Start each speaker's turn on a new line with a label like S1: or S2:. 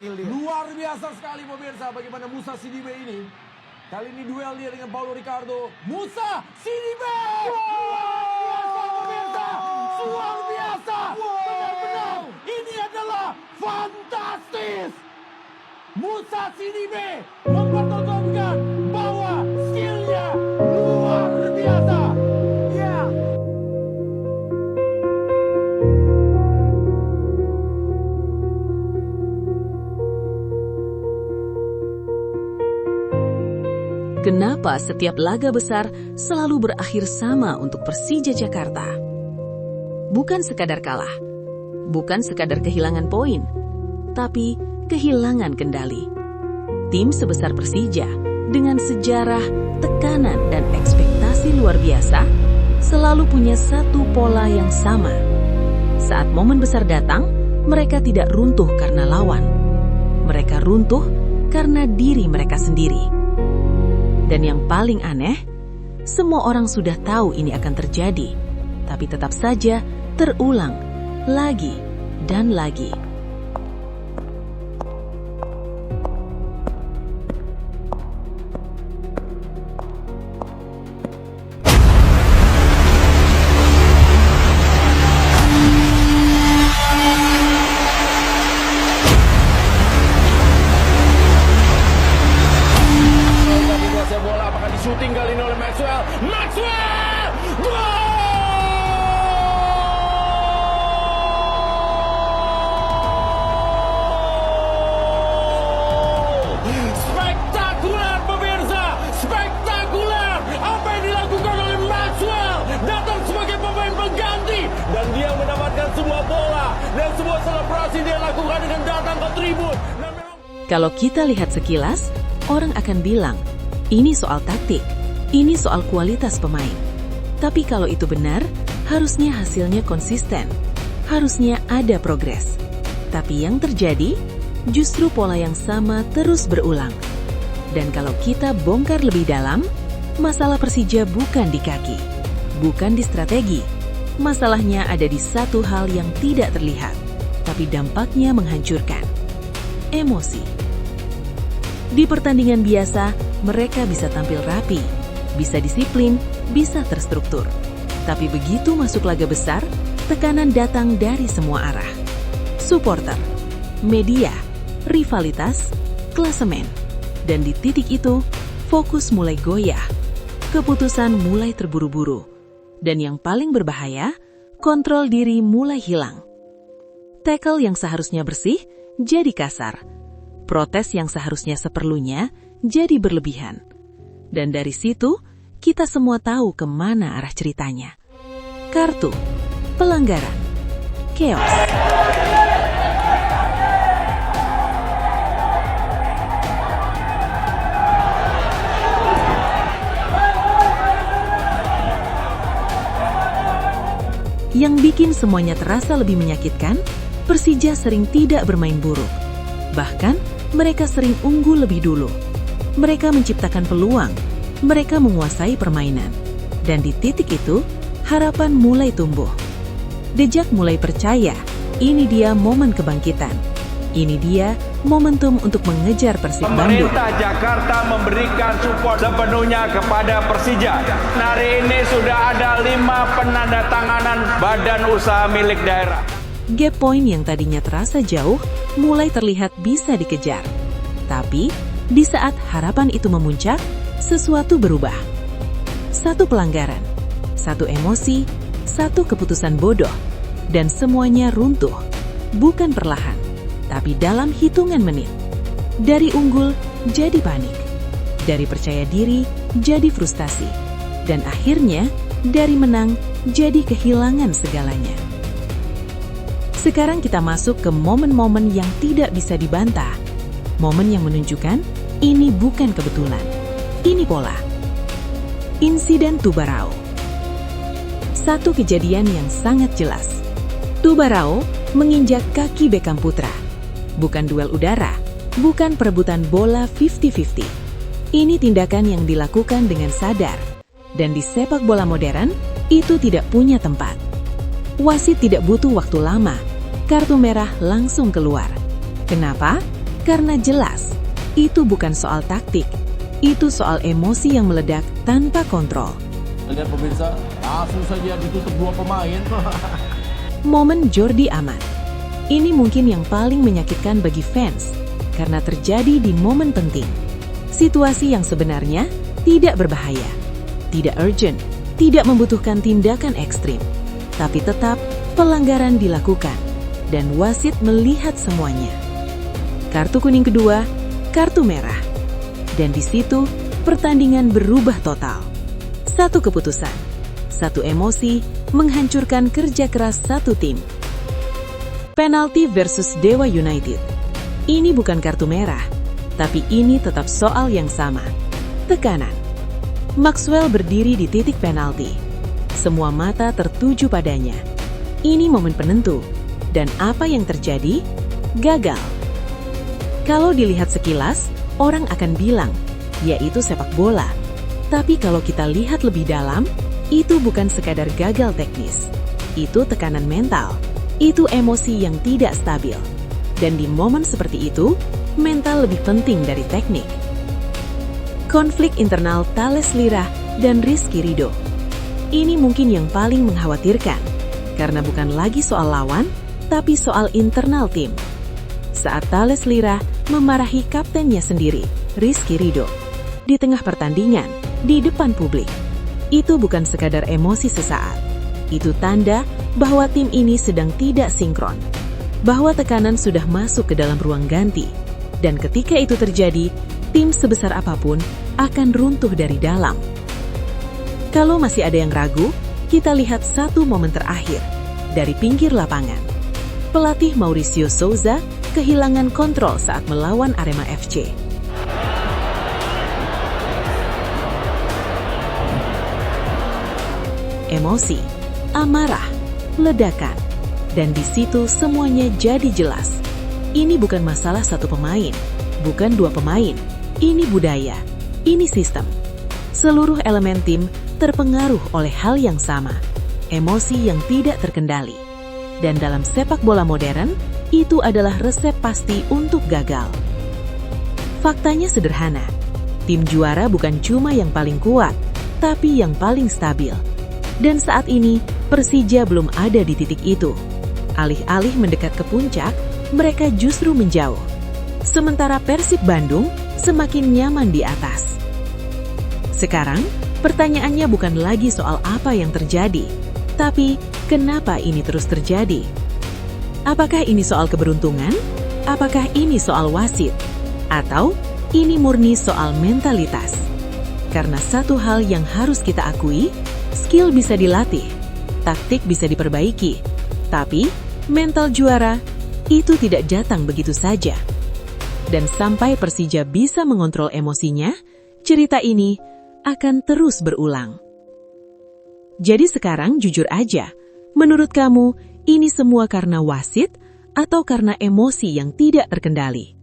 S1: Luar biasa sekali pemirsa bagaimana Musa Sidibe ini. Kali ini duel dia dengan Paulo Ricardo. Musa Sidibe! Luar biasa! Benar-benar ini adalah fantastis! Musa Sidibe mempertontonkan bahwa skillnya luar biasa. Ya.
S2: Kenapa setiap laga besar selalu berakhir sama untuk Persija Jakarta? Bukan sekadar kalah, bukan sekadar kehilangan poin, tapi kehilangan kendali. Tim sebesar Persija dengan sejarah, tekanan, dan ekspektasi luar biasa selalu punya satu pola yang sama. Saat momen besar datang, mereka tidak runtuh karena lawan. Mereka runtuh karena diri mereka sendiri. Dan yang paling aneh, semua orang sudah tahu ini akan terjadi, tapi tetap saja terulang lagi dan lagi.
S1: Bola apakah disuting kali ini oleh Maxwell? Maxwell! Gol! Spektakuler pemirsa! Spektakuler! Apa yang dilakukan oleh Maxwell? Datang sebagai pemain pengganti dan dia mendapatkan sebuah bola dan sebuah selebrasi dia lakukan dengan datang ke tribun.
S2: Kalau kita lihat sekilas, orang akan bilang, ini soal taktik, ini soal kualitas pemain. Tapi kalau itu benar, harusnya hasilnya konsisten. Harusnya ada progres. Tapi yang terjadi, justru pola yang sama terus berulang. Dan kalau kita bongkar lebih dalam, masalah Persija bukan di kaki, bukan di strategi. Masalahnya ada di satu hal yang tidak terlihat, tapi dampaknya menghancurkan. Emosi. Di pertandingan biasa, mereka bisa tampil rapi, bisa disiplin, bisa terstruktur. Tapi begitu masuk laga besar, tekanan datang dari semua arah. Supporter, media, rivalitas, klasemen. Dan di titik itu, fokus mulai goyah. Keputusan mulai terburu-buru. Dan yang paling berbahaya, kontrol diri mulai hilang. Tackle yang seharusnya bersih, jadi kasar. Protes yang seharusnya seperlunya jadi berlebihan. Dan dari situ, kita semua tahu kemana arah ceritanya. Kartu, pelanggaran, chaos. Yang bikin semuanya terasa lebih menyakitkan, Persija sering tidak bermain buruk. Bahkan, mereka sering unggul lebih dulu. Mereka menciptakan peluang, mereka menguasai permainan. Dan di titik itu, harapan mulai tumbuh. Dejak mulai percaya, ini dia momen kebangkitan. Ini dia momentum untuk mengejar Persib Bandung.
S3: Pemerintah Jakarta memberikan support sepenuhnya kepada Persija. Hari ini sudah ada 5 penandatanganan badan usaha milik daerah.
S2: Gap point yang tadinya terasa jauh, mulai terlihat bisa dikejar. Tapi, di saat harapan itu memuncak, sesuatu berubah. Satu pelanggaran, satu emosi, satu keputusan bodoh, dan semuanya runtuh. Bukan perlahan, tapi dalam hitungan menit. Dari unggul, jadi panik. Dari percaya diri, jadi frustasi. Dan akhirnya, dari menang, jadi kehilangan segalanya. Sekarang kita masuk ke momen-momen yang tidak bisa dibantah. Momen yang menunjukkan ini bukan kebetulan. Ini pola. Insiden Tubarao. Satu kejadian yang sangat jelas. Tubarao menginjak kaki Beckham Putra. Bukan duel udara, bukan perebutan bola 50-50. Ini tindakan yang dilakukan dengan sadar. Dan di sepak bola modern, itu tidak punya tempat. Wasit tidak butuh waktu lama. Kartu merah langsung keluar. Kenapa? Karena jelas, itu bukan soal taktik, itu soal emosi yang meledak tanpa kontrol.
S1: Lihat pemirsa, langsung saja ditutup 2 pemain.
S2: Momen Jordi Amat. Ini mungkin yang paling menyakitkan bagi fans, karena terjadi di momen penting. Situasi yang sebenarnya tidak berbahaya, tidak urgent, tidak membutuhkan tindakan ekstrim. Tapi tetap pelanggaran dilakukan, dan wasit melihat semuanya. Kartu kuning kedua, kartu merah. Dan di situ, pertandingan berubah total. Satu keputusan, satu emosi, menghancurkan kerja keras satu tim. Penalti versus Dewa United. Ini bukan kartu merah, tapi ini tetap soal yang sama. Tekanan. Maxwell berdiri di titik penalti. Semua mata tertuju padanya. Ini momen penentu. Dan apa yang terjadi? Gagal. Kalau dilihat sekilas, orang akan bilang, yaitu sepak bola. Tapi kalau kita lihat lebih dalam, itu bukan sekadar gagal teknis. Itu tekanan mental. Itu emosi yang tidak stabil. Dan di momen seperti itu, mental lebih penting dari teknik. Konflik internal Thales Lira dan Rizky Ridho. Ini mungkin yang paling mengkhawatirkan, karena bukan lagi soal lawan, tapi soal internal tim. Saat Thales Lira memarahi kaptennya sendiri, Rizky Ridho, di tengah pertandingan, di depan publik. Itu bukan sekadar emosi sesaat. Itu tanda bahwa tim ini sedang tidak sinkron. Bahwa tekanan sudah masuk ke dalam ruang ganti. Dan ketika itu terjadi, tim sebesar apapun akan runtuh dari dalam. Kalau masih ada yang ragu, kita lihat satu momen terakhir dari pinggir lapangan. Pelatih Mauricio Souza kehilangan kontrol saat melawan Arema FC. Emosi, amarah, ledakan, dan di situ semuanya jadi jelas. Ini bukan masalah satu pemain, bukan 2 pemain. Ini budaya, ini sistem. Seluruh elemen tim terpengaruh oleh hal yang sama, emosi yang tidak terkendali. Dan dalam sepak bola modern, itu adalah resep pasti untuk gagal. Faktanya sederhana, tim juara bukan cuma yang paling kuat, tapi yang paling stabil. Dan saat ini, Persija belum ada di titik itu. Alih-alih mendekat ke puncak, mereka justru menjauh. Sementara Persib Bandung semakin nyaman di atas. Sekarang, pertanyaannya bukan lagi soal apa yang terjadi, tapi kenapa ini terus terjadi? Apakah ini soal keberuntungan? Apakah ini soal wasit? Atau ini murni soal mentalitas? Karena satu hal yang harus kita akui, skill bisa dilatih, taktik bisa diperbaiki, tapi mental juara itu tidak datang begitu saja. Dan sampai Persija bisa mengontrol emosinya, cerita ini akan terus berulang. Jadi sekarang jujur aja, menurut kamu ini semua karena wasit atau karena emosi yang tidak terkendali?